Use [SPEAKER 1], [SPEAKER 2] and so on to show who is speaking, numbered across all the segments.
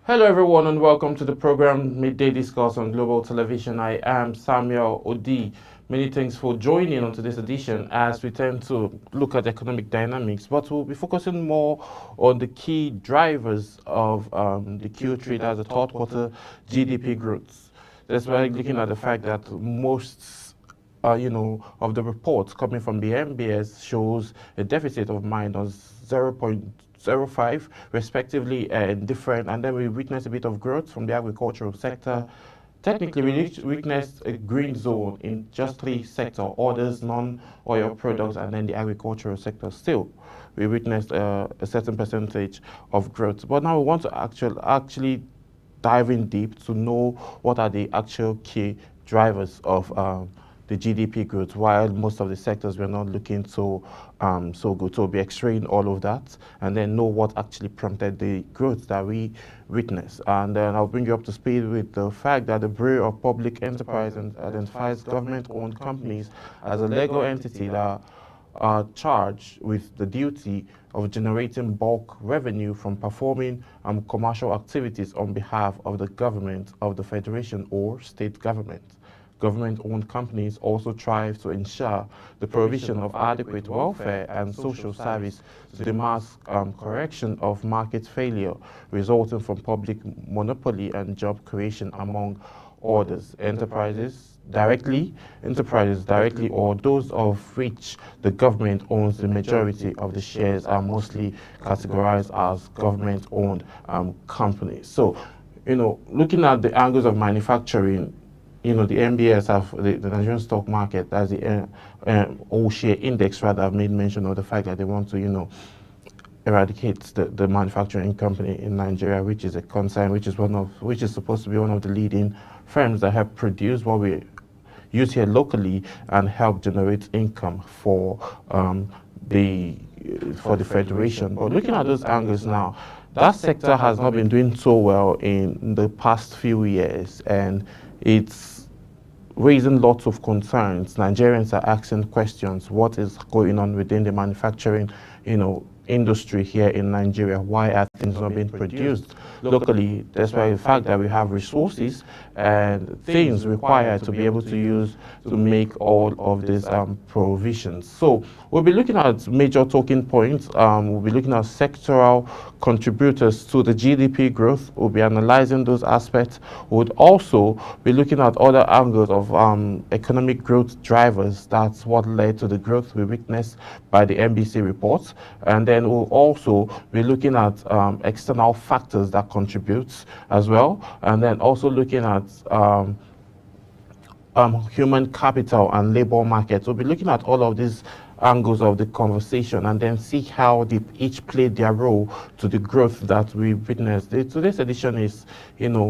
[SPEAKER 1] Hello, everyone, and welcome to the program Midday Discourse on Global Television. I am Samuel Odi. Many thanks for joining on today's edition as we tend to look at economic dynamics, but we'll be focusing more on the key drivers of the Q3, that's the third quarter GDP growth. That's why looking at the fact that most of the reports coming from the MBS shows a deficit of minus 0.05 respectively and different, and then we witnessed a bit of growth from the agricultural sector. Technically, we witnessed a green zone in just three sectors: others, non-oil products, and then the agricultural sector. Still, we witnessed a certain percentage of growth. But now we want to actually dive in deep to know what are the actual key drivers of the GDP growth, while most of the sectors were not looking so good. So we'll be extracting all of that and then know what actually prompted the growth that we witnessed. And then I'll bring you up to speed with the fact that the Bureau of Public Enterprise identifies government-owned companies as a legal entity that are charged with the duty of generating bulk revenue from performing commercial activities on behalf of the government of the federation or state government. Government-owned companies also strive to ensure the provision of adequate welfare and social service to the mass correction of market failure resulting from public monopoly and job creation among others. Enterprises directly or those of which the government owns the majority of the shares are mostly categorized as government-owned companies. So, looking at the angles of manufacturing, the MBS have the Nigerian stock market as the all share index rather have made mention of the fact that they want to, eradicate the manufacturing company in Nigeria, which is a concern, which is supposed to be one of the leading firms that have produced what we use here locally and help generate income for the federation. But looking at those angles now, that sector has not been doing so well in the past few years, and it's raising lots of concerns. Nigerians are asking questions: what is going on within the manufacturing, industry here in Nigeria? Why are things not being produced locally, despite the fact that we have resources and things required to be able to use to make all of these provisions? So we'll be looking at major talking points. We'll be looking at sectoral contributors to the GDP growth. We'll be analyzing those aspects. We'll also be looking at other angles of economic growth drivers. That's what led to the growth we witnessed by the NBC reports. And then we'll also be looking at external factors that contribute as well. And then also looking at human capital and labor markets. We'll be looking at all of these angles of the conversation and then see how they each played their role to the growth that we witnessed. Today's edition is,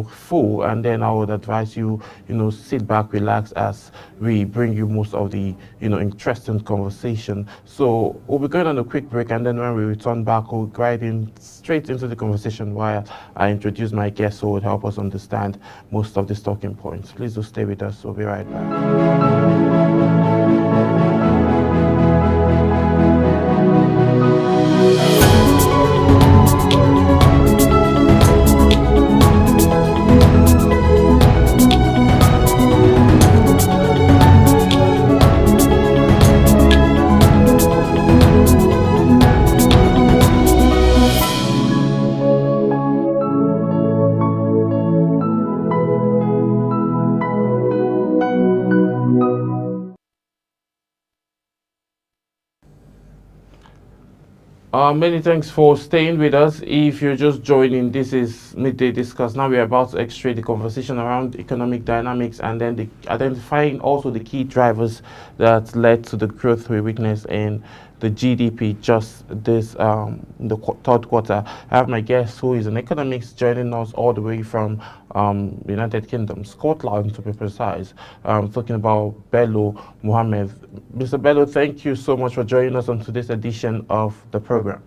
[SPEAKER 1] full, and then I would advise you, sit back, relax as we bring you most of the, interesting conversation. So we'll be going on a quick break, and then when we return back, we'll guide in straight into the conversation while I introduce my guests who would help us understand most of these talking points. Please do stay with us. We'll be right back. Many thanks for staying with us. If you're just joining, this is Midday Discuss. Now we're about to extract the conversation around economic dynamics and then identifying also the key drivers that led to the growth we witnessed in the GDP just this the third quarter. I have my guest who is an economist joining us all the way from United Kingdom, Scotland to be precise. Talking about Bello Mohammed. Mr. Bello, thank you so much for joining us on today's edition of the program.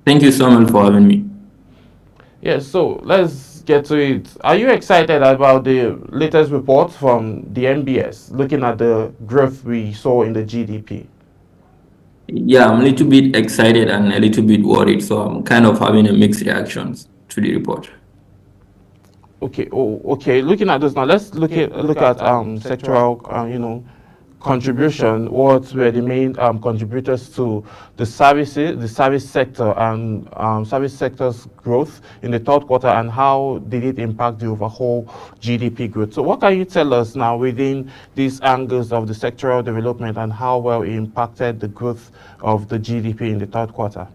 [SPEAKER 2] Thank you so much for having me.
[SPEAKER 1] Yes, so let's get to it. Are you excited about the latest report from the NBS looking at the growth we saw in the GDP?
[SPEAKER 2] Yeah, I'm a little bit excited and a little bit worried, so I'm kind of having a mixed reactions. to the report.
[SPEAKER 1] Okay. Oh, okay. Looking at this now, let's look at sectoral, contribution. What were the main contributors to the service sector, and service sector's growth in the third quarter, and how did it impact the overall GDP growth? So, what can you tell us now within these angles of the sectoral development, and how well it impacted the growth of the GDP in the third quarter?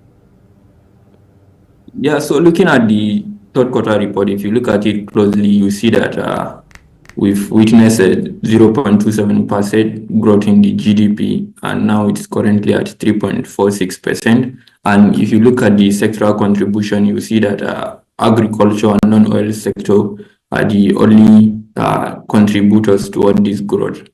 [SPEAKER 2] Yeah, so looking at the third quarter report, if you look at it closely, you see that we've witnessed a 0.27% growth in the GDP, and now it's currently at 3.46%. And if you look at the sectoral contribution, you see that agriculture and non-oil sector are the only contributors toward this growth.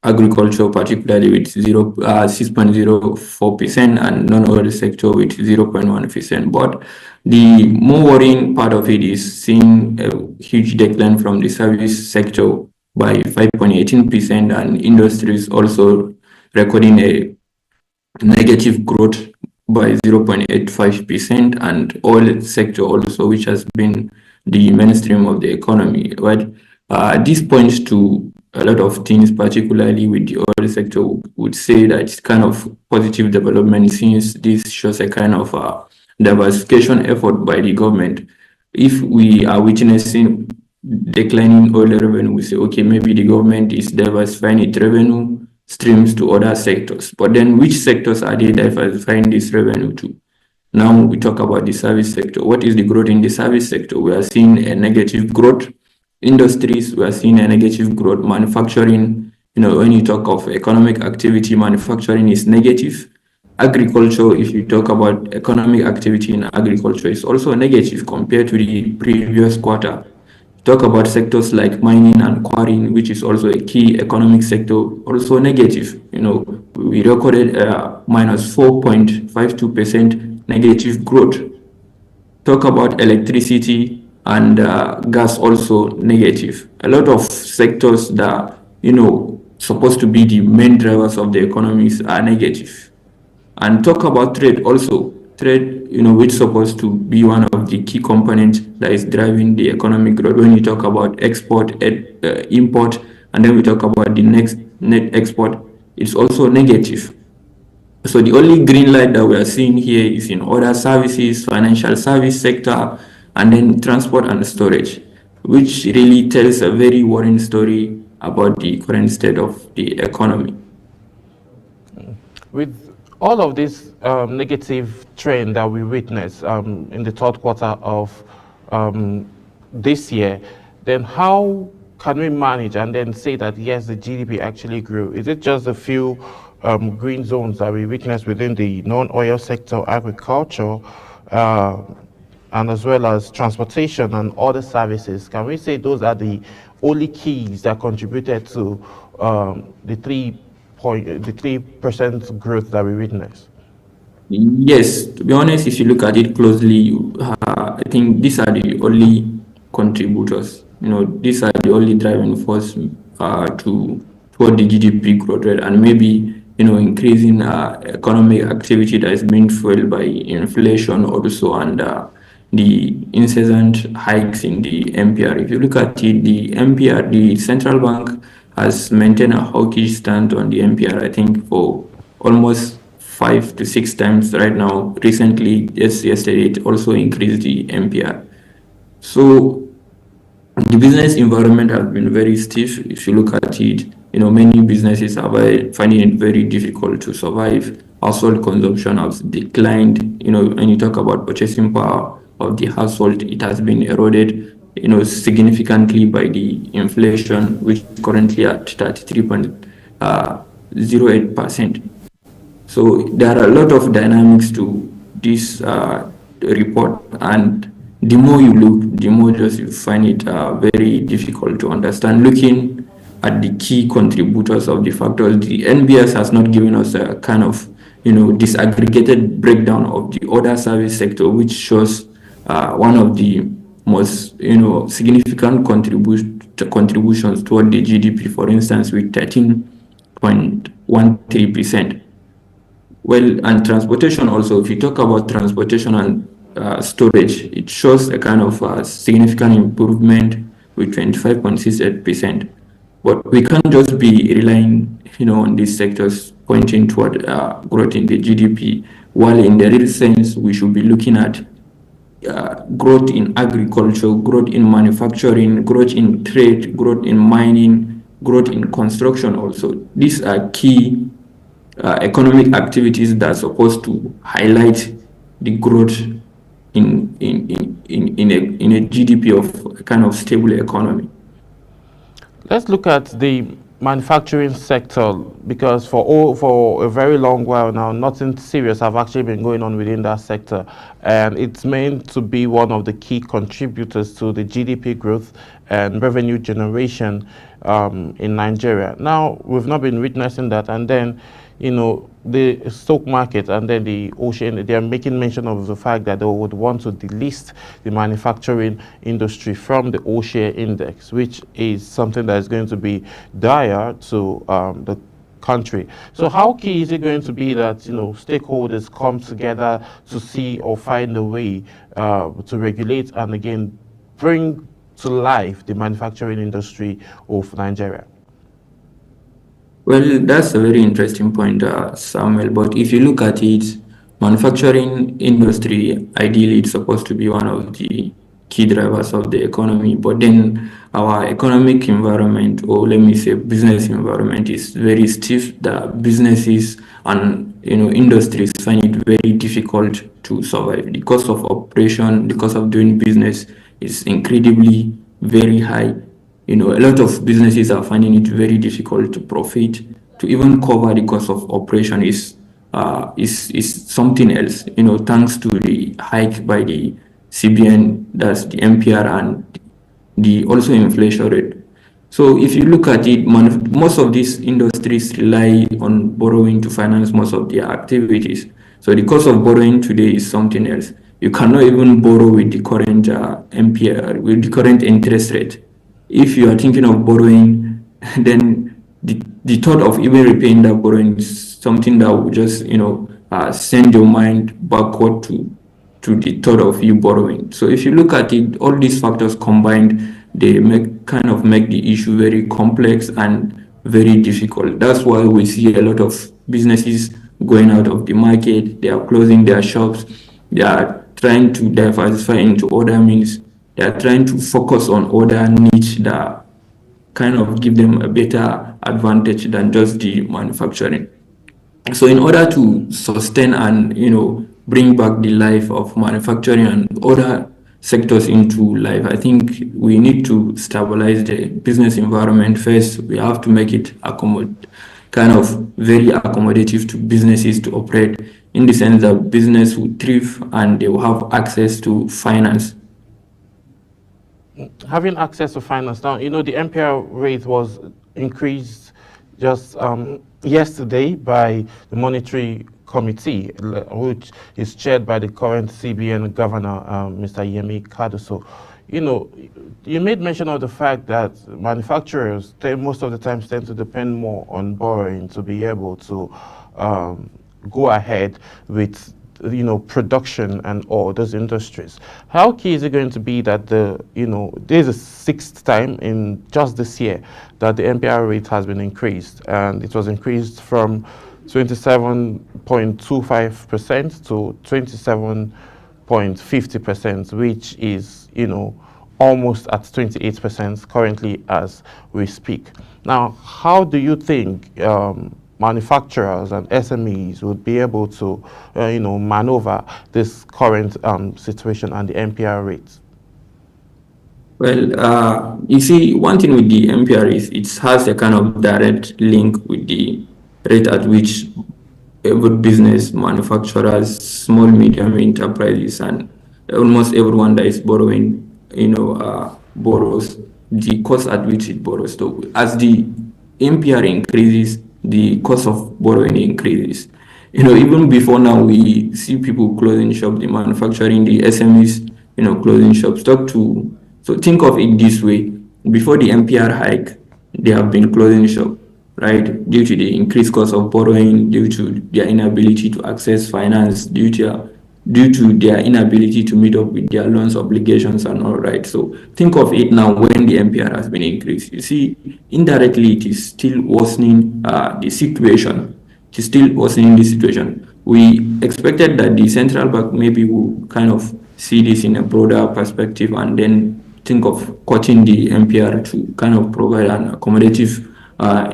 [SPEAKER 2] Agriculture, particularly with 6.04%, and non-oil sector with 0.1%. But the more worrying part of it is seeing a huge decline from the service sector by 5.18%, and industries also recording a negative growth by 0.85%, and oil sector also, which has been the mainstream of the economy. But this points to a lot of things, particularly with the oil sector. Would say that it's kind of positive development, since this shows a kind of diversification effort by the government. If we are witnessing declining oil revenue, we say, okay, maybe the government is diversifying its revenue streams to other sectors. But then which sectors are they diversifying this revenue to? Now we talk about the service sector. What is the growth in the service sector? We are seeing a negative growth. Industries, we are seeing a negative growth. Manufacturing, when you talk of economic activity, manufacturing is negative. Agriculture, if you talk about economic activity in agriculture, is also negative compared to the previous quarter. Talk about sectors like mining and quarrying, which is also a key economic sector, also negative. We recorded minus 4.52% negative growth. Talk about electricity and gas, also negative. A lot of sectors that supposed to be the main drivers of the economies are negative. And talk about trade also. Trade, which is supposed to be one of the key components that is driving the economic growth. When you talk about export, import, and then we talk about the next net export, it's also negative. So the only green light that we are seeing here is in other services, financial service sector, and then transport and storage, which really tells a very worrying story about the current state of the economy.
[SPEAKER 1] With all of this negative trend that we witness in the third quarter of this year, then how can we manage and then say that yes, the GDP actually grew? Is it just a few green zones that we witness within the non-oil sector, agriculture, and as well as transportation and other services? Can we say those are the only keys that contributed to the 3% growth that we witnessed?
[SPEAKER 2] Yes, to be honest, if you look at it closely, I think these are the only contributors. These are the only driving force toward the GDP growth rate, and maybe increasing economic activity that is being fueled by inflation also, and the incessant hikes in the MPR. If you look at it, the MPR, the central bank has maintained a hawkish stand on the MPR, I think, for almost 5 to 6 times right now. Recently, yesterday, it also increased the MPR. So the business environment has been very stiff. If you look at it, many businesses are finding it very difficult to survive. Household consumption has declined. When you talk about purchasing power of the household, it has been eroded significantly by the inflation, which is currently at 33.08%. So there are a lot of dynamics to this report, and the more you look, the more just you find it very difficult to understand. Looking at the key contributors of the factors, the NBS has not given us a kind of disaggregated breakdown of the other service sector, which shows one of the most significant contributions toward the GDP, for instance, with 13.13%. Well, and transportation also, if you talk about transportation and storage. It shows a kind of significant improvement with 25.68%. But we can't just be relying, on these sectors pointing toward growth in the GDP, while in the real sense, we should be looking at growth in agriculture, growth in manufacturing, growth in trade, growth in mining, growth in construction also. These are key economic activities that are supposed to highlight the growth in a GDP of a kind of stable economy.
[SPEAKER 1] Let's look at the manufacturing sector, because for a very long while now, nothing serious have actually been going on within that sector, and it's meant to be one of the key contributors to the GDP growth and revenue generation in Nigeria. Now we've not been witnessing that, and then the stock market and then the ocean, they are making mention of the fact that they would want to delist the manufacturing industry from the ocean index, which is something that is going to be dire to the country. So how key is it going to be that stakeholders come together to see or find a way to regulate and again bring to life the manufacturing industry of Nigeria?
[SPEAKER 2] Well, that's a very interesting point, Samuel. But if you look at it, manufacturing industry, ideally, it's supposed to be one of the key drivers of the economy. But then our economic environment, or let me say business environment, is very stiff. The businesses and industries find it very difficult to survive. The cost of operation, the cost of doing business is incredibly very high. A lot of businesses are finding it very difficult to profit. To even cover the cost of operation is something else. Thanks to the hike by the CBN, that's the MPR, and the also inflation rate. So if you look at it, most of these industries rely on borrowing to finance most of their activities. So the cost of borrowing today is something else. You cannot even borrow with the current MPR, with the current interest rate. If you are thinking of borrowing, then the thought of even repaying that borrowing is something that will just send your mind backward to the thought of you borrowing. So if you look at it, all these factors combined, they make the issue very complex and very difficult. That's why we see a lot of businesses going out of the market. They are closing their shops. They are trying to diversify into other means. They are trying to focus on other niche that kind of give them a better advantage than just the manufacturing. So in order to sustain and bring back the life of manufacturing and other sectors into life, I think we need to stabilize the business environment first. We have to make it kind of very accommodative to businesses to operate, in the sense that business will thrive and they will have access to finance.
[SPEAKER 1] Having access to finance now, the MPR rate was increased just yesterday by the Monetary Committee, which is chaired by the current CBN governor, Mr. Yemi Kadoso. You made mention of the fact that manufacturers, they most of the time tend to depend more on borrowing to be able to go ahead with production and all those industries. How key is it going to be that there's a sixth time in just this year that the MPR rate has been increased, and it was increased from 27.25% to 27.50%, which is almost at 28% currently as we speak. Now, how do you think manufacturers and SMEs would be able to, maneuver this current situation and the MPR rates?
[SPEAKER 2] Well, you see, one thing with the MPR is it has a kind of direct link with the rate at which every business, manufacturers, small, medium enterprises, and almost everyone that is borrowing, borrows, the cost at which it borrows. So as the MPR increases, the cost of borrowing increases. Even before now, we see people closing shop, the manufacturing, the SMEs, closing shops. So think of it this way: before the MPR hike, they have been closing shop, right? Due to the increased cost of borrowing, due to their inability to access finance, due to due to their inability to meet up with their loans obligations and all right. So think of it now when the MPR has been increased. You see, indirectly it is still worsening the situation. It is still worsening the situation. We expected that the central bank maybe will kind of see this in a broader perspective and then think of cutting the MPR to kind of provide an accommodative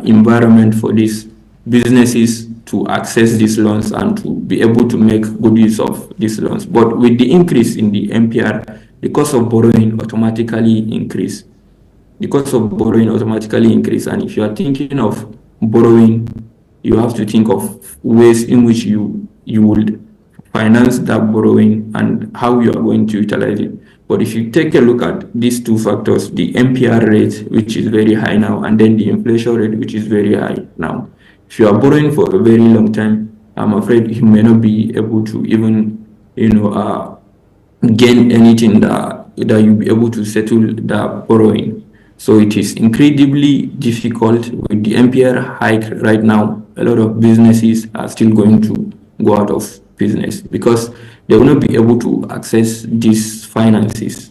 [SPEAKER 2] environment for these businesses to access these loans and to be able to make good use of these loans. But with the increase in the MPR, the cost of borrowing automatically increase. The cost of borrowing automatically increase. And if you are thinking of borrowing, you have to think of ways in which you would finance that borrowing and how you are going to utilize it. But if you take a look at these two factors, the MPR rate, which is very high now, and then the inflation rate, which is very high now, if you are borrowing for a very long time, I'm afraid you may not be able to even, gain anything that you'll be able to settle that borrowing. So it is incredibly difficult with the MPR hike right now. A lot of businesses are still going to go out of business because they will not be able to access these finances.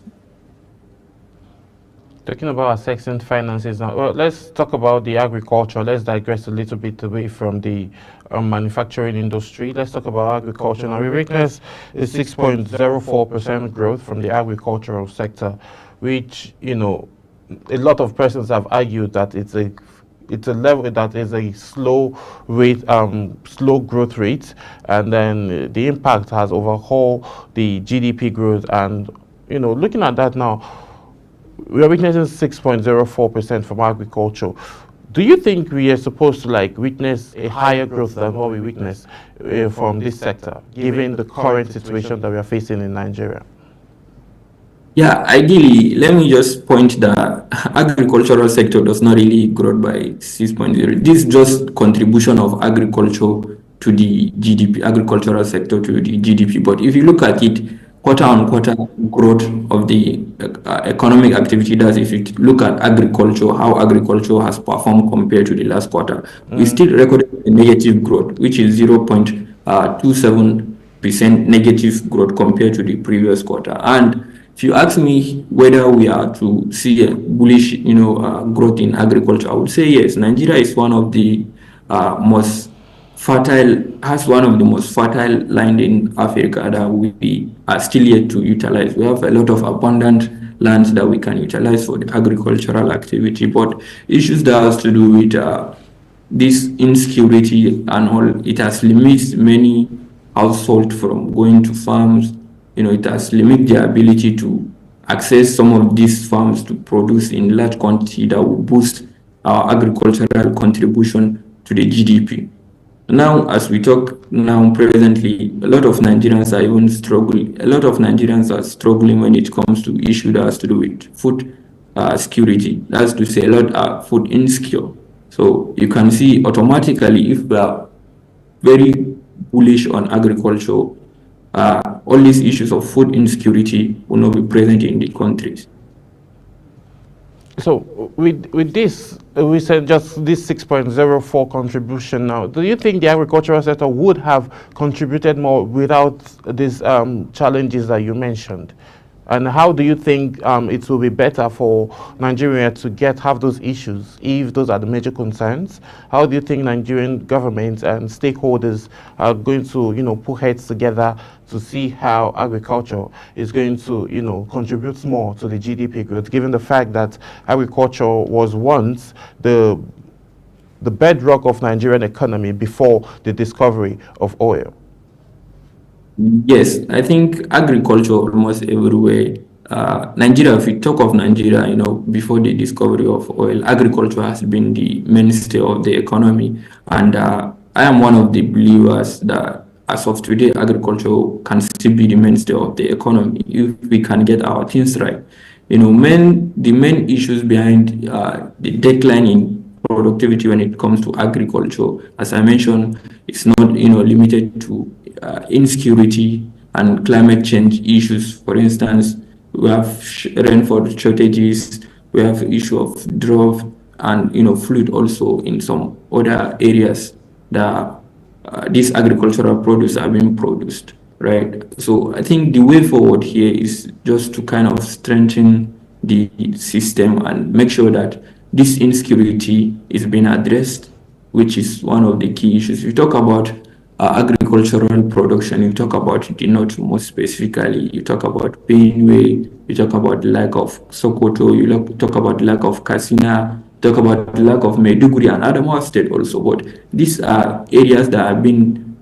[SPEAKER 1] Talking about accessing finances now, well, let's talk about the agriculture. Let's digress a little bit away from the manufacturing industry. Let's talk about agriculture. Now, we witnessed a 6.04% growth from the agricultural sector, which, a lot of persons have argued that it's a level that is a slow rate, slow growth rate, and then the impact has overhauled the GDP growth. And looking at that now, we are witnessing 6.04% from agriculture. Do you think we are supposed to witness a higher growth than what we witness from this sector, given the current situation that we are facing in Nigeria?
[SPEAKER 2] Yeah, ideally, let me just point that agricultural sector does not really grow by 6.0. This is just contribution of agriculture to the GDP, agricultural sector to the GDP. But if you look at it, quarter on quarter growth of the economic activity, that's if you look at agriculture, how agriculture has performed compared to the last quarter, we still recorded a negative growth, which is 0.27% negative growth compared to the previous quarter. And if you ask me whether we are to see a bullish, growth in agriculture, I would say yes. Nigeria is one of the most fertile, has one of the most fertile land in Africa that we are still yet to utilize. We have a lot of abundant lands that we can utilize for the agricultural activity, but issues that has to do with this insecurity and all, it has limited many households from going to farms. It has limited their ability to access some of these farms to produce in large quantity that will boost our agricultural contribution to the GDP. Now, as we talk now presently, a lot of Nigerians are even struggling. A lot of Nigerians are struggling when it comes to issue that has to do with food security. That's to say, a lot are food insecure. So you can see automatically if we are very bullish on agriculture, all these issues of food insecurity will not be present in the countries.
[SPEAKER 1] So with this, we said just this 6.04 contribution now. Do you think the agricultural sector would have contributed more without these challenges that you mentioned? And how do you think it will be better for Nigeria to have those issues, if those are the major concerns? How do you think Nigerian government and stakeholders are going to, put heads together to see how agriculture is going to, contribute more to the GDP growth, given the fact that agriculture was once the bedrock of Nigerian economy before the discovery of oil?
[SPEAKER 2] Yes, I think agriculture almost everywhere. Nigeria, if we talk of Nigeria, before the discovery of oil, agriculture has been the mainstay of the economy. And I am one of the believers that as of today, agriculture can still be the mainstay of the economy if we can get our things right. The main issues behind the decline in productivity when it comes to agriculture, as I mentioned, it's not limited to insecurity and climate change issues. For instance, we have rainfall shortages, we have issue of drought, and flood also in some other areas that these agricultural produce are being produced. right? So I think the way forward here is just to kind of strengthen the system and make sure that this insecurity is being addressed, which is one of the key issues. We talk about agricultural production, you talk about the north more specifically, you talk about Benue, you talk about the lack of Sokoto, talk about the lack of Katsina, talk about the lack of Maiduguri and Adamawa State also. But these are areas that have been,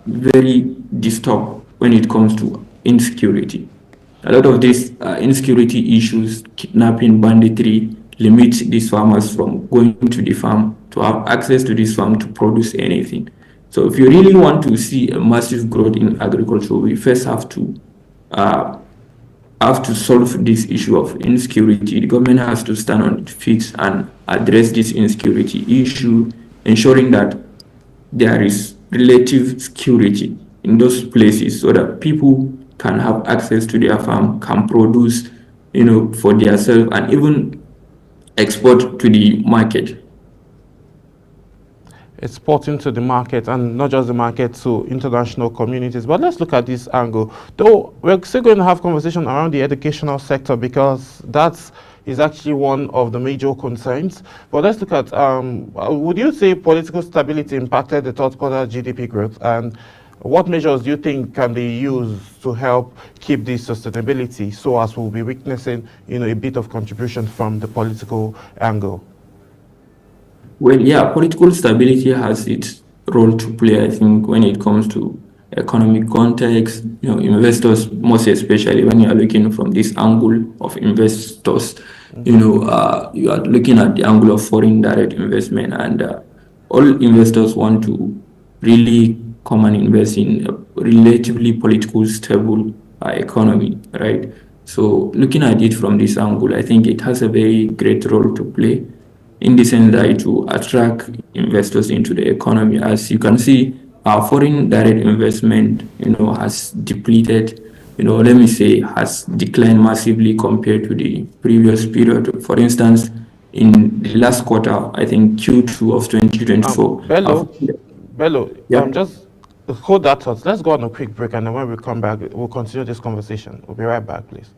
[SPEAKER 2] very disturbed when it comes to insecurity. A lot of these insecurity issues, kidnapping, banditry, limit these farmers from going to the farm to have access to this farm to produce anything. So if you really want to see a massive growth in agriculture, we first uh, have to solve this issue of insecurity. The government has to stand on its feet and address this insecurity issue, ensuring that there is relative security in those places so that people can have access to their farm, can produce, for themselves and even export to the market.
[SPEAKER 1] Exporting to the market, and not just the market, to international communities. But let's look at this angle. Though we're still going to have conversation around the educational sector, because that is actually one of the major concerns. But let's look at, would you say political stability impacted the third quarter GDP growth? And what measures do you think can be used to help keep this sustainability, so as we'll be witnessing, a bit of contribution from the political angle?
[SPEAKER 2] Well, yeah, political stability has its role to play, I think, when it comes to economic context, investors, most especially when you are looking from this angle of investors, you are looking at the angle of foreign direct investment, and all investors want to really come and invest in a relatively politically stable economy, right? So looking at it from this angle, I think it has a very great role to play in the sense that it will attract investors into the economy. As you can see, our foreign direct investment, has depleted, let me say, has declined massively compared to the previous period. For instance, in the last quarter, I think Q2 of 2024.
[SPEAKER 1] Bello,
[SPEAKER 2] yeah.
[SPEAKER 1] Just hold that thought. Let's go on a quick break, and then when we come back, we'll continue this conversation. We'll be right back, please.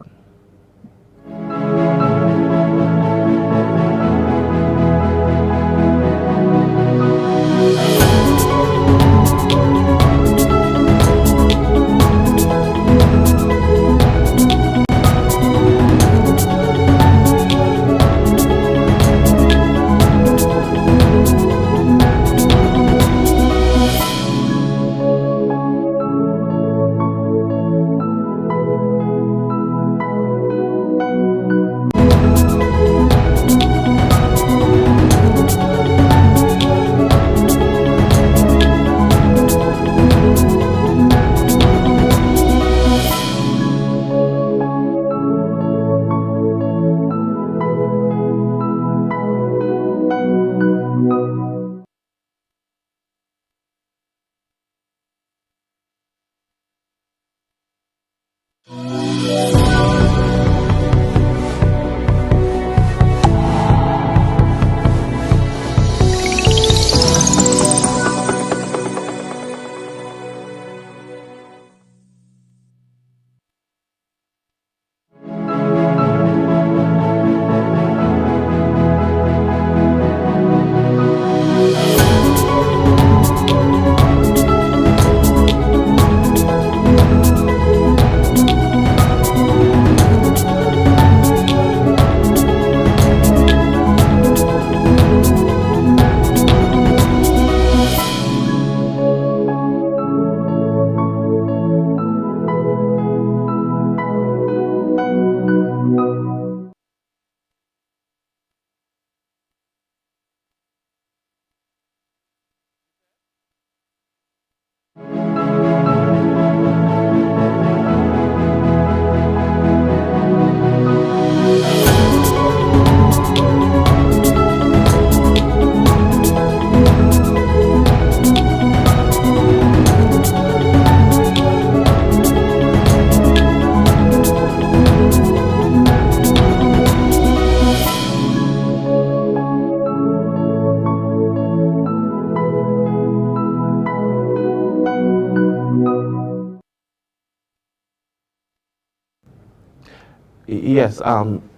[SPEAKER 1] Yes,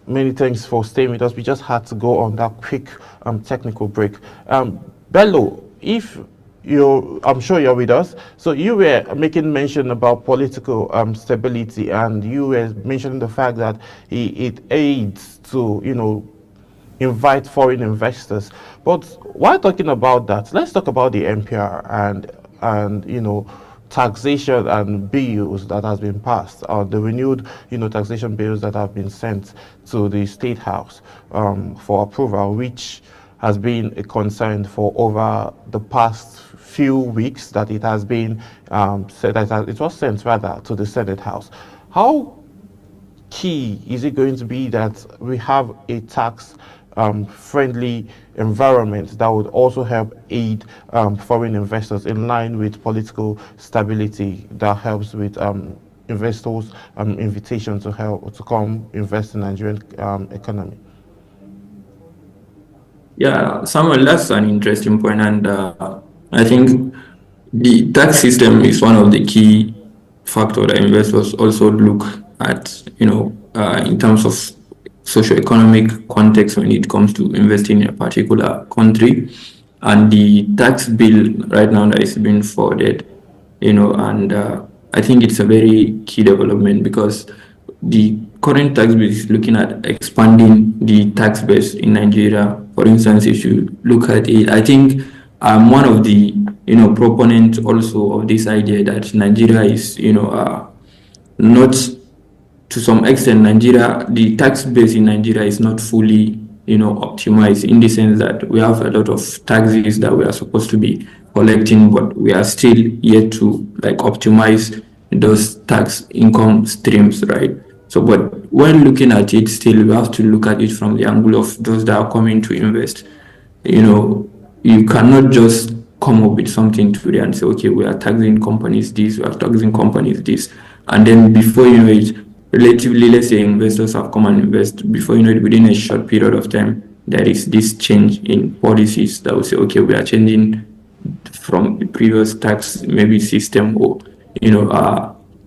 [SPEAKER 1] many thanks for staying with us. We just had to go on that quick technical break. Bello, if I'm sure you're with us. So you were making mention about political stability, and you were mentioning the fact that it aids to, invite foreign investors. But while talking about that, let's talk about the NPR and taxation and bills that has been passed, or the renewed taxation bills that have been sent to the state house for approval, which has been a concern for over the past few weeks, that it has been said that it was sent rather to the Senate House. How key is it going to be that we have a tax friendly environment that would also help aid foreign investors in line with political stability that helps with investors invitation to help to come invest in Nigerian economy?
[SPEAKER 2] Yeah, Samuel, that's an interesting point, and I think the tax system is one of the key factors that investors also look at, in terms of socioeconomic context when it comes to investing in a particular country. And the tax bill right now that is being forwarded, and I think it's a very key development because the current tax bill is looking at expanding the tax base in Nigeria. For instance, if you look at it, I think I'm one of the proponents also of this idea that Nigeria is not, to some extent, Nigeria, the tax base in Nigeria is not fully, optimized, in the sense that we have a lot of taxes that we are supposed to be collecting, but we are still yet to like optimize those tax income streams, right? So, but when looking at it, still we have to look at it from the angle of those that are coming to invest. you know, you cannot just come up with something today and say, okay, we are taxing companies this, we are taxing companies this. And then before you know it, relatively, let's say investors have come and invest, before you know it, within a short period of time, there is this change in policies that will say, okay, we are changing from the previous tax maybe system, or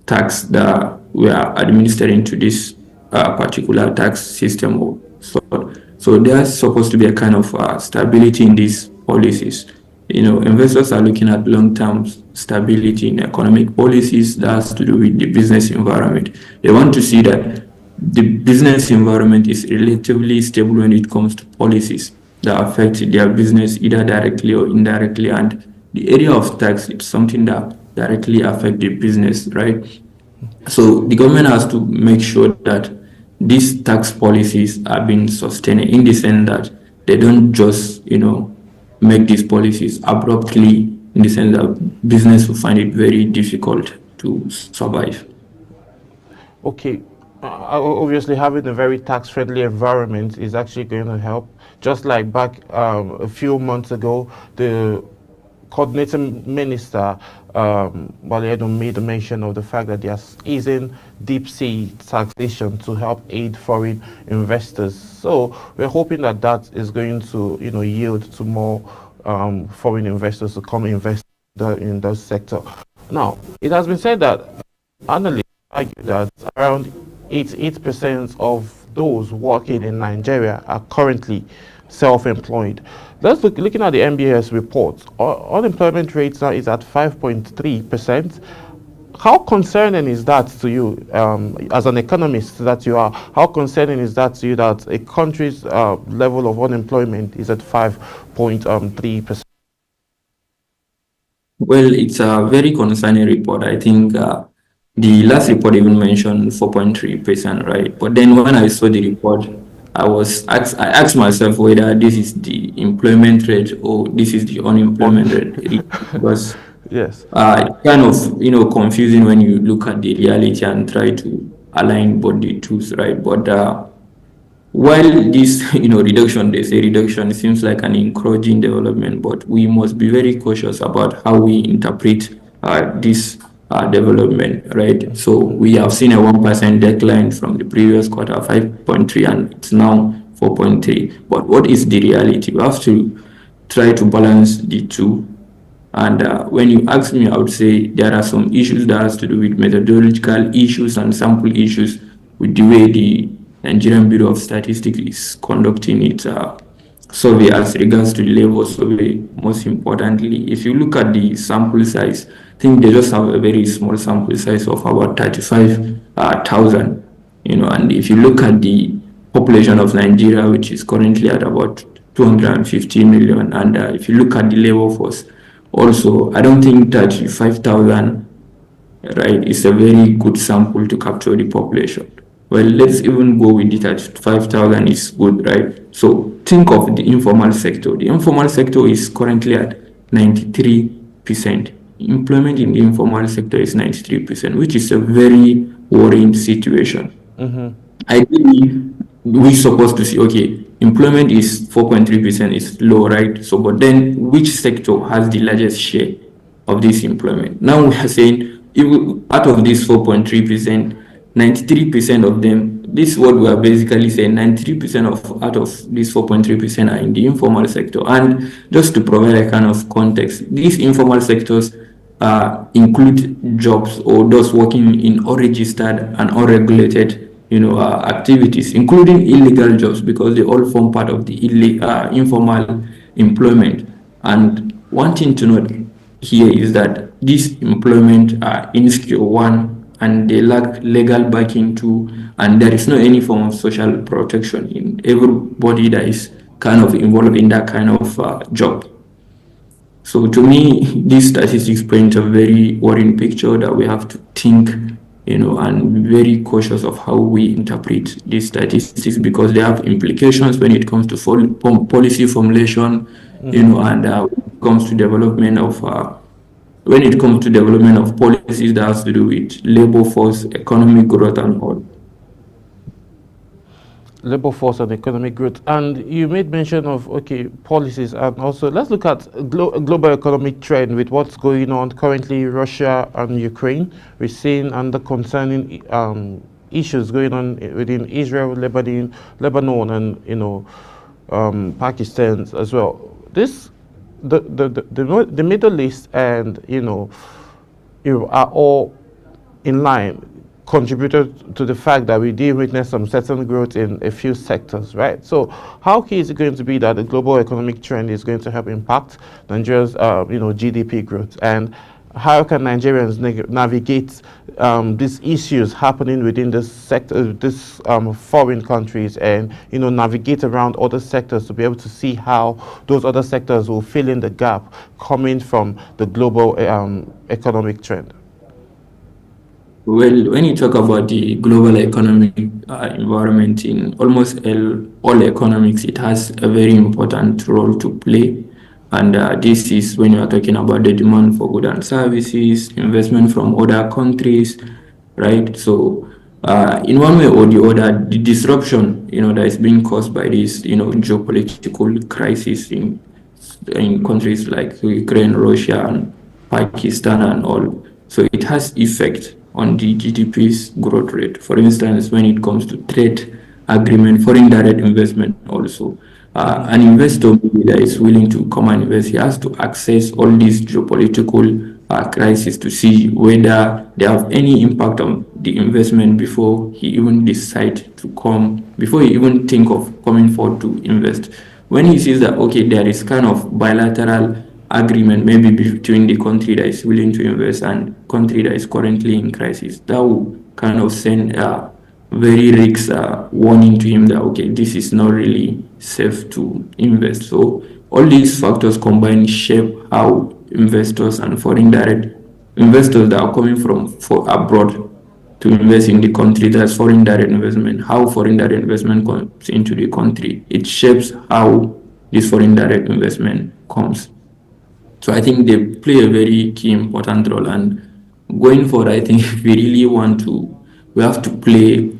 [SPEAKER 2] tax that we are administering to this particular tax system or so. So there's supposed to be a kind of stability in these policies. Investors are looking at long-term stability in economic policies that has to do with the business environment. They want to see that the business environment is relatively stable when it comes to policies that affect their business either directly or indirectly. And the area of tax, it's something that directly affect the business, right? So the government has to make sure that these tax policies are being sustained, in the sense that they don't just, make these policies abruptly, in the sense that business will find it very difficult to survive.
[SPEAKER 1] Okay, obviously having a very tax-friendly environment is actually going to help. Just like back a few months ago, the coordinating minister, Baledo, made a mention of the fact that they are easing deep sea taxation to help aid foreign investors. So we're hoping that that is going to, yield to more foreign investors to come invest in that sector. Now, it has been said that analysts argue that around 88% of those working in Nigeria are currently self-employed. Let's looking at the MBS report. Unemployment rate now is at 5.3%. How concerning is that to you, as an economist that you are? How concerning is that to you that a country's level of unemployment is at 5.3%?
[SPEAKER 2] Well, it's a very concerning report. I think the last report even mentioned 4.3%, right? But then when I saw the report, I asked myself whether this is the employment rate or this is the unemployment rate, because
[SPEAKER 1] Yes.
[SPEAKER 2] it's kind of confusing when you look at the reality and try to align both the two, right? But while this, reduction, they say reduction, it seems like an encouraging development, but we must be very cautious about how we interpret this development, right? So we have seen a 1% decline from the previous quarter, 5.3, and it's now 4.3. But what is the reality? We have to try to balance the two. And when you ask me, I would say there are some issues that has to do with methodological issues and sample issues with the way the Nigerian Bureau of Statistics is conducting its survey as regards to the labor survey. Most importantly, if you look at the sample size, I think they just have a very small sample size of about 35,000. And if you look at the population of Nigeria, which is currently at about 250 million, and if you look at the labor force, also, I don't think 35,000, right, is a very good sample to capture the population. Well, let's even go with the 35,000 is good, right? So think of the informal sector. The informal sector is currently at 93%. Employment in the informal sector is 93%, which is a very worrying situation. Ideally, we're supposed to see, okay, employment is 4.3%, is low, right? So, but then which sector has the largest share of this employment? Now we are saying, out of this 4.3%, 93% of them, this is what we are basically saying, 93% of out of this 4.3% are in the informal sector. And just to provide a kind of context, these informal sectors include jobs or those working in unregistered and unregulated activities, including illegal jobs, because they all form part of the informal employment. And one thing to note here is that this employment are insecure, one, and they lack legal backing too, and there is no any form of social protection in everybody that is kind of involved in that kind of job. So to me, these statistics paint a very worrying picture that we have to think, and be very cautious of how we interpret these statistics, because they have implications when it comes to policy formulation, and when it comes to development of policies that has to do with labor force, economic growth, and all.
[SPEAKER 1] Labor force and economic growth. And you made mention of, okay, policies, and also let's look at global economic trend with what's going on currently, Russia and Ukraine. We're seeing under concerning issues going on within Israel, Lebanon, and Pakistan as well. The Middle East and are all in line, contributed to the fact that we did witness some certain growth in a few sectors, right? So how key is it going to be that the global economic trend is going to help impact Nigeria's GDP growth, and how can Nigerians navigate these issues happening within this sector, this foreign countries, and navigate around other sectors to be able to see how those other sectors will fill in the gap coming from the global economic trend?
[SPEAKER 2] Well, when you talk about the global economic environment in almost all economics, it has a very important role to play. And this is when you are talking about the demand for goods and services, investment from other countries, right? So in one way or the other, the disruption, that is being caused by this, geopolitical crisis in countries like Ukraine, Russia, and Pakistan and all. So it has effect on the GDP's growth rate. For instance, when it comes to trade agreement, foreign direct investment also. An investor that is willing to come and invest, he has to access all these geopolitical crises to see whether they have any impact on the investment before he even before he even think of coming forward to invest. When he sees that, okay, there is kind of bilateral agreement maybe between the country that is willing to invest and country that is currently in crisis, that will kind of send a very risk warning to him that, okay, this is not really safe to invest. So all these factors combined shape how investors and foreign direct investors that are coming from abroad to invest in the country, that's foreign direct investment, how foreign direct investment comes into the country. It shapes how this foreign direct investment comes. So I think they play a very key important role. And going forward, I think if we really want to, we have to play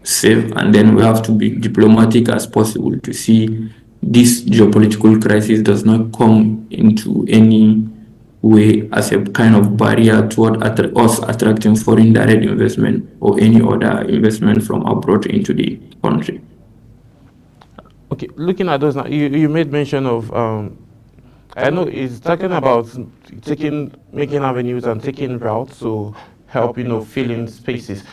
[SPEAKER 2] safe, and then we have to be diplomatic as possible to see this geopolitical crisis does not come into any way as a kind of barrier toward us attracting foreign direct investment or any other investment from abroad into the country.
[SPEAKER 1] Okay, looking at those now, you made mention of I know it's talking about making avenues and taking routes. So help, fill in spaces.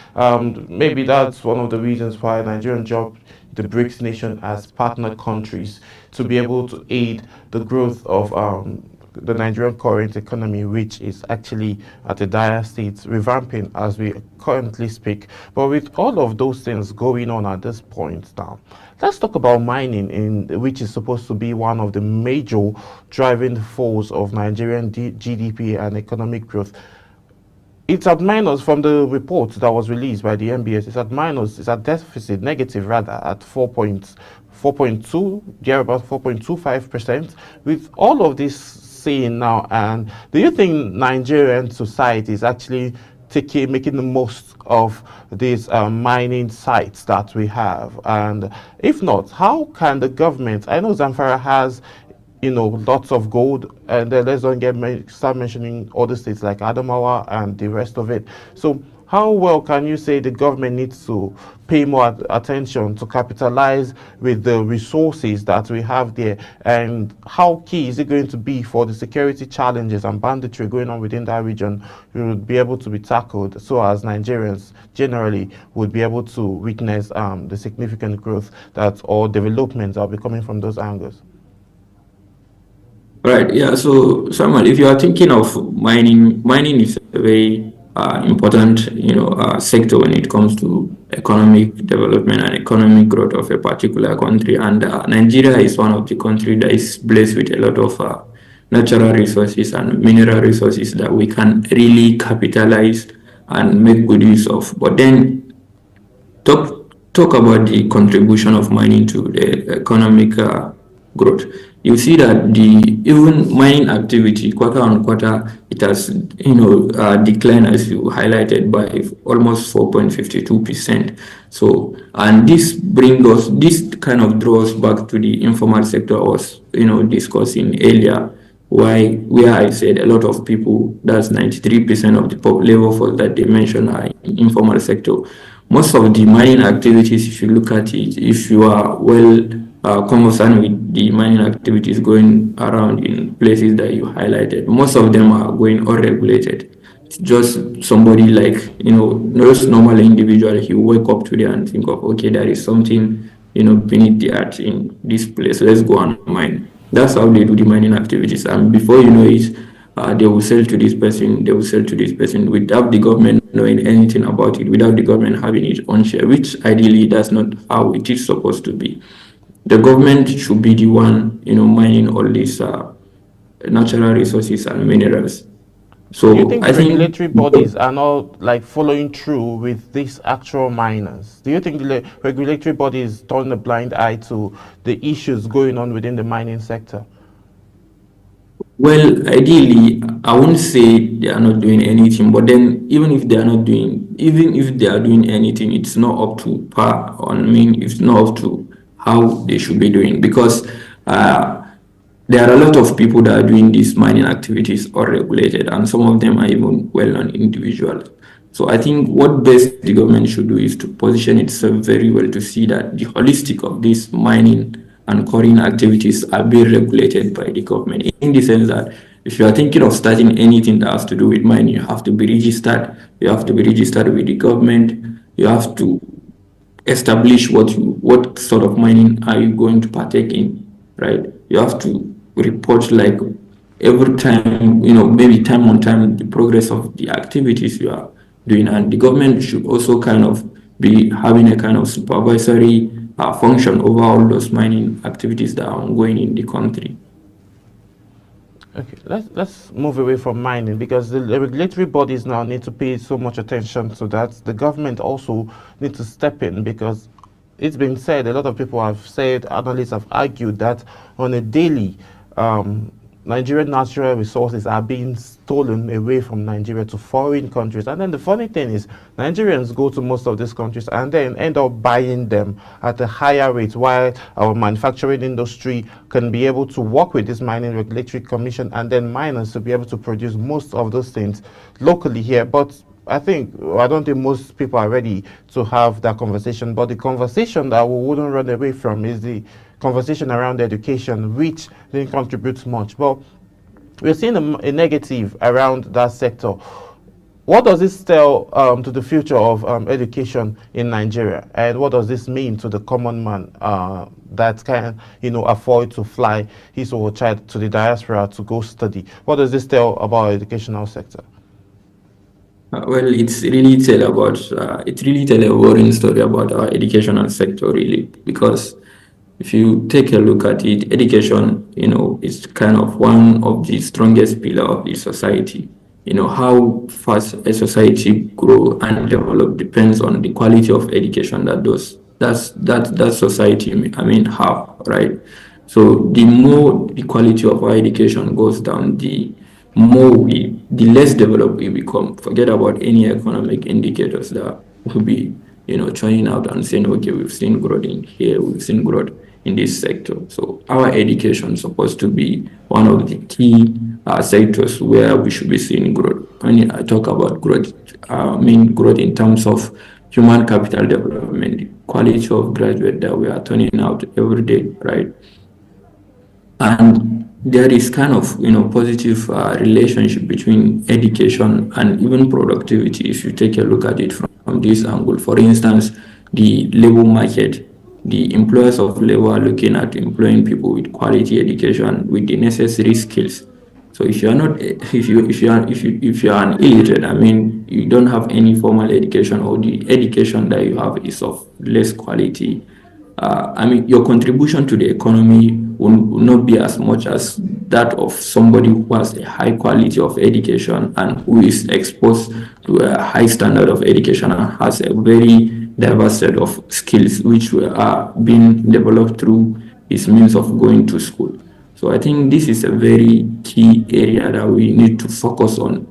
[SPEAKER 1] Maybe that's one of the reasons why Nigerian joined the BRICS nation as partner countries to be able to aid the growth of the Nigerian current economy, which is actually at a dire state, revamping as we currently speak. But with all of those things going on at this point now, let's talk about mining, which is supposed to be one of the major driving force of Nigerian GDP and economic growth. It's at minus from the report that was released by the MBS. It's at minus, it's at deficit, negative rather, at 4.2, yeah, about 4.25%. With all of this saying now, and do you think Nigerian society is actually making the most of these mining sites that we have? And if not, how can the government? I know Zamfara has lots of gold, and then let's don't start mentioning other states like Adamawa and the rest of it. So how well can you say the government needs to pay more attention to capitalize with the resources that we have there, and how key is it going to be for the security challenges and banditry going on within that region would be able to be tackled, so as Nigerians generally would be able to witness the significant growth that or developments that will be coming from those angles?
[SPEAKER 2] Right. Yeah. So, Samuel, if you are thinking of mining is a very important, sector when it comes to economic development and economic growth of a particular country. And Nigeria is one of the countries that is blessed with a lot of natural resources and mineral resources that we can really capitalize and make good use of. But then talk about the contribution of mining to the economic growth. You see that the even mining activity quarter on quarter, it has declined, as you highlighted, by almost 4.52%. So, and this kind of draws back to the informal sector I was discussing earlier, where I said a lot of people, that's 93% of the labor force that they mentioned, are in informal sector. Most of the mining activities, if you look at it, if you are well conversant with the mining activities going around in places that you highlighted, most of them are going unregulated. It's just somebody like, those normal individual, he wake up today and think of, okay, there is something, beneath the earth in this place, let's go and mine. That's how they do the mining activities. And before you know it, they will sell to this person, they will sell to this person without the government knowing anything about it, without the government having its own share, which ideally that's not how it is supposed to be. The government should be the one, mining all these natural resources and minerals.
[SPEAKER 1] Do you
[SPEAKER 2] So
[SPEAKER 1] think
[SPEAKER 2] I
[SPEAKER 1] the
[SPEAKER 2] think,
[SPEAKER 1] regulatory bodies are not like following through with these actual miners? Do you think the regulatory bodies turn a blind eye to the issues going on within the mining sector?
[SPEAKER 2] well, ideally, I won't say they are not doing anything, but then even if they are doing anything, it's not up to par. I mean, it's not up to how they should be doing, because there are a lot of people that are doing these mining activities unregulated, and some of them are even well-known individuals. So I think what best the government should do is to position itself very well to see that the holistic of these mining and quarrying activities are being regulated by the government, in the sense that if you are thinking of starting anything that has to do with mining, you have to be registered. You have to be registered with the government. You have to establish what sort of mining are you going to partake in, right? You have to report like every time, maybe time on time, the progress of the activities you are doing. And the government should also kind of be having a kind of supervisory function over all those mining activities that are ongoing in the country.
[SPEAKER 1] Okay, let's move away from mining, because the regulatory bodies now need to pay so much attention to that. The government also needs to step in, because it's been said, a lot of people have said, analysts have argued that on a daily, Nigerian natural resources are being stolen away from Nigeria to foreign countries. And then the funny thing is, Nigerians go to most of these countries and then end up buying them at a higher rate, while our manufacturing industry can be able to work with this mining regulatory commission and then miners to be able to produce most of those things locally here. But I don't think most people are ready to have that conversation. But the conversation that we wouldn't run away from is the conversation around education, which didn't contribute much. But we're seeing a negative around that sector. What does this tell to the future of education in Nigeria, and what does this mean to the common man that can, afford to fly his or her child to the diaspora to go study? What does this tell about our educational sector?
[SPEAKER 2] Well, it's really tell a worrying story about our educational sector, really, because if you take a look at it, education, is kind of one of the strongest pillar of the society. How fast a society grow and develop depends on the quality of education that society, have, right? So the more the quality of our education goes down, the less developed we become. Forget about any economic indicators that will be, trying out and saying, okay, we've seen growth in here, we've seen growth in this sector. So our education is supposed to be one of the key sectors where we should be seeing growth. When I talk about growth, I mean growth in terms of human capital development, the quality of graduate that we are turning out every day, right? And there is kind of positive relationship between education and even productivity if you take a look at it from this angle. For instance, the labor market, the employers of labor are looking at employing people with quality education with the necessary skills. So if you are not, if you are an illiterate, I mean, you don't have any formal education, or the education that you have is of less quality. I mean, your contribution to the economy will not be as much as that of somebody who has a high quality of education and who is exposed to a high standard of education and has a very diverse set of skills which are being developed through his means of going to school. So I think this is a very key area that we need to focus on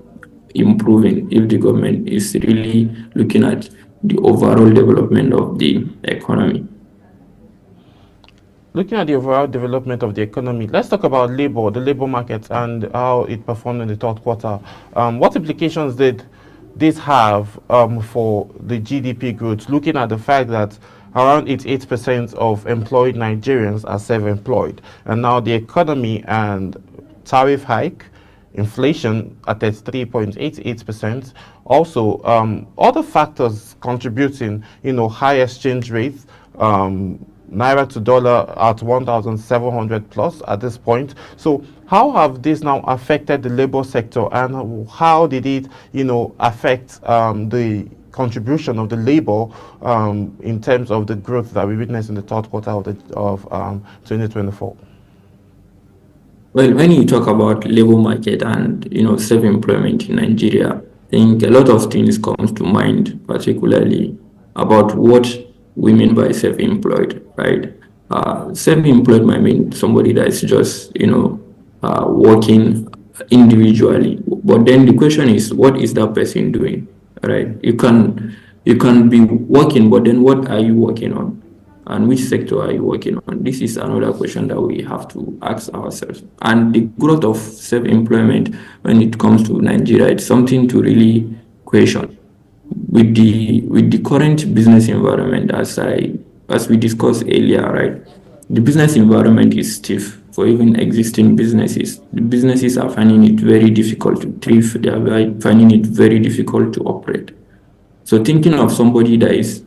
[SPEAKER 2] improving if the government is really looking at the overall development of the economy.
[SPEAKER 1] Looking at the overall development of the economy, let's talk about labor, the labor market, and how it performed in the third quarter. What implications did this have for the GDP growth? Looking at the fact that around 88% of employed Nigerians are self-employed, and now the economy and tariff hike, inflation at 33.88%. Also, other factors contributing, high exchange rates, naira to dollar at 1,700 plus at this point. So how have this now affected the labor sector, and how did it, affect the contribution of the labor in terms of the growth that we witnessed in the third quarter of 2024?
[SPEAKER 2] Well, when you talk about labor market and self-employment in Nigeria, I think a lot of things comes to mind, particularly about what we mean by self-employed, right? Self-employed might mean somebody that is just working individually. But then the question is, what is that person doing, right? You can be working, but then what are you working on? And which sector are you working on? This is another question that we have to ask ourselves. And the growth of self-employment when it comes to Nigeria, it's something to really question. With the current business environment, as we discussed earlier, right? The business environment is stiff for even existing businesses. The businesses are finding it very difficult to thrive. They are finding it very difficult to operate. So thinking of somebody that is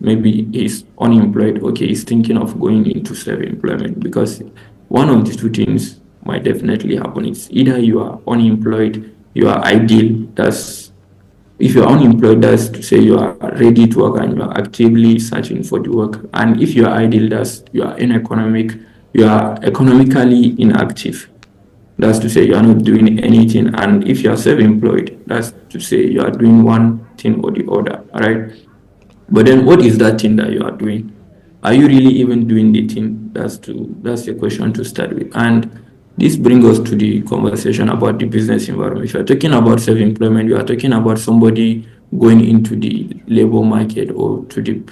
[SPEAKER 2] unemployed, okay, is thinking of going into self-employment, because one of the two things might definitely happen. It's either you are unemployed, you are ideal. If you're unemployed, that's to say you are ready to work and you are actively searching for the work. And if you are ideal, that's you are you are economically inactive. That's to say you are not doing anything. And if you are self-employed, that's to say you are doing one thing or the other, right? But then what is that thing that you are doing? Are you really even doing the thing? That's the question to start with. And this brings us to the conversation about the business environment. If you are talking about self-employment, you are talking about somebody going into the labor market or to the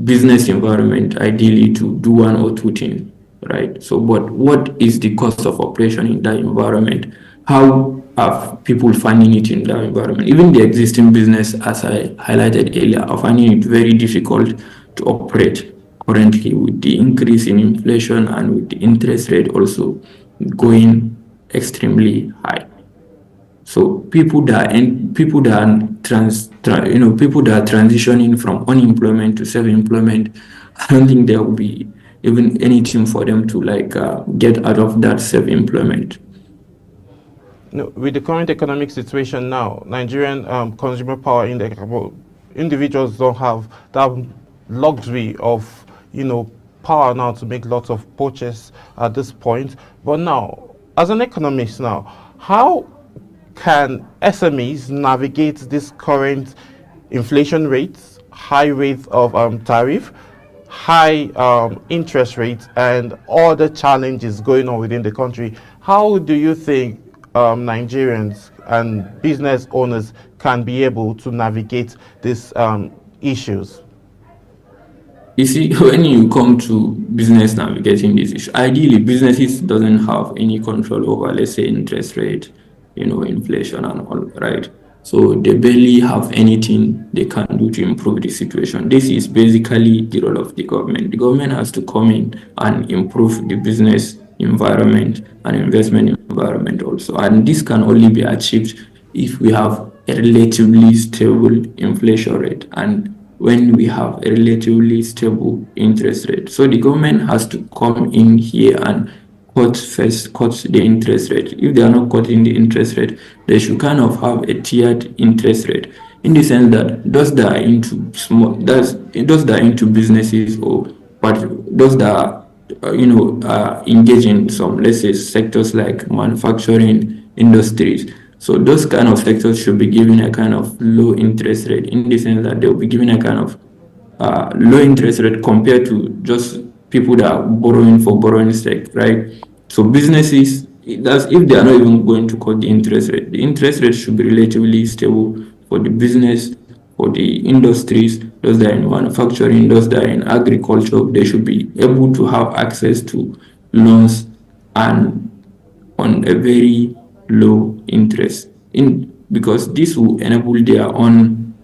[SPEAKER 2] business environment, ideally to do one or two things, right? So, but what is the cost of operation in that environment? How are people finding it in that environment? Even the existing business, as I highlighted earlier, are finding it very difficult to operate currently with the increase in inflation and with the interest rate also going extremely high. So people that people that are transitioning from unemployment to self-employment, I don't think there will be even anything for them to like get out of that self-employment.
[SPEAKER 1] No, with the current economic situation now, Nigerian consumer power index, well, individuals don't have that luxury of, power now to make lots of purchase at this point. But now, as an economist now, how can SMEs navigate this current inflation rates, high rates of tariff, high interest rates, and all the challenges going on within the country? How do you think Nigerians and business owners can be able to navigate these issues?
[SPEAKER 2] You see, when you come to business navigating this issue, ideally businesses doesn't have any control over, let's say, interest rate, inflation and all, right? So they barely have anything they can do to improve the situation. This is basically the role of the government. The government has to come in and improve the business environment and investment environment also. And this can only be achieved if we have a relatively stable inflation rate and when we have a relatively stable interest rate. So the government has to come in here and cut the interest rate. If they are not cutting the interest rate, they should kind of have a tiered interest rate in the sense that those that are into businesses or but those that are engage in some, let's say, sectors like manufacturing industries. So those kind of sectors should be given a kind of low interest rate in the sense that they'll be given a kind of low interest rate compared to just people that are borrowing for borrowing's sake, right? So businesses, that's if they are not even going to cut the interest rate should be relatively stable for the business, for the industries, those that are in manufacturing, those that are in agriculture. They should be able to have access to loans and on a very low interest in because this will enhance their own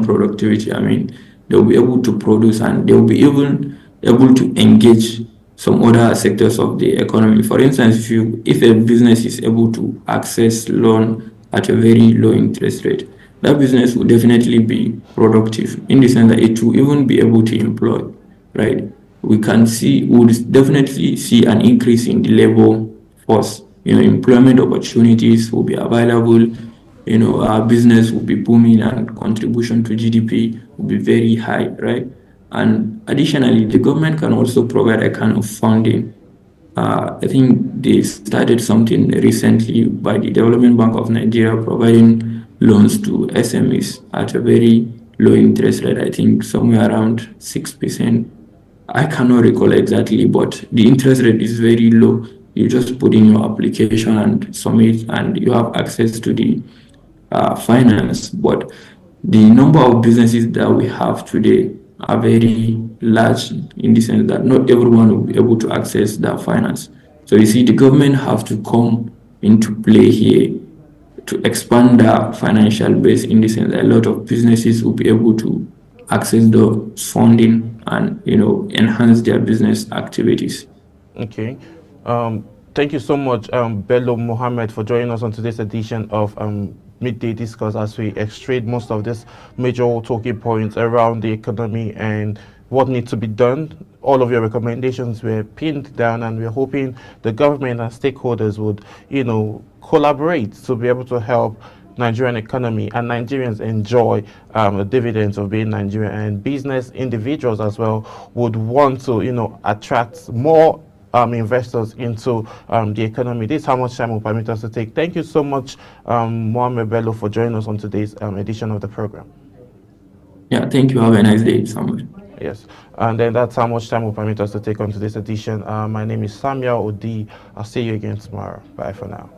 [SPEAKER 2] productivity. I mean, they'll be able to produce and they'll be even able to engage some other sectors of the economy. For instance, if a business is able to access loan at a very low interest rate, that business will definitely be productive in the sense that it will even be able to employ, right? Would definitely see an increase in the labor force. Employment opportunities will be available. Our business will be booming and contribution to GDP will be very high, right? And additionally, the government can also provide a kind of funding. I think they started something recently by the Development Bank of Nigeria providing loans to SMEs at a very low interest rate, I think somewhere around 6%. I cannot recall exactly, but the interest rate is very low. You just put in your application and submit, and you have access to the finance. But the number of businesses that we have today are very large in the sense that not everyone will be able to access that finance. So you see, the government have to come into play here to expand the financial base in the sense that a lot of businesses will be able to access the funding and enhance their business activities.
[SPEAKER 1] Okay. Thank you so much, Bello Mohammed, for joining us on today's edition of Midday Discourse as we extract most of these major talking points around the economy and what needs to be done. All of your recommendations were pinned down, and we're hoping the government and stakeholders would, collaborate to be able to help Nigerian economy and Nigerians enjoy the dividends of being Nigerian, and business individuals as well would want to, attract more investors into the economy. This is how much time will permit us to take. Thank you so much, Mohammed Bello, for joining us on today's edition of the program.
[SPEAKER 2] Yeah, thank you. Have a nice day, Samuel.
[SPEAKER 1] Yes, and then that's how much time will permit us to take on today's edition. My name is Samuel Odi. I'll see you again tomorrow. Bye for now.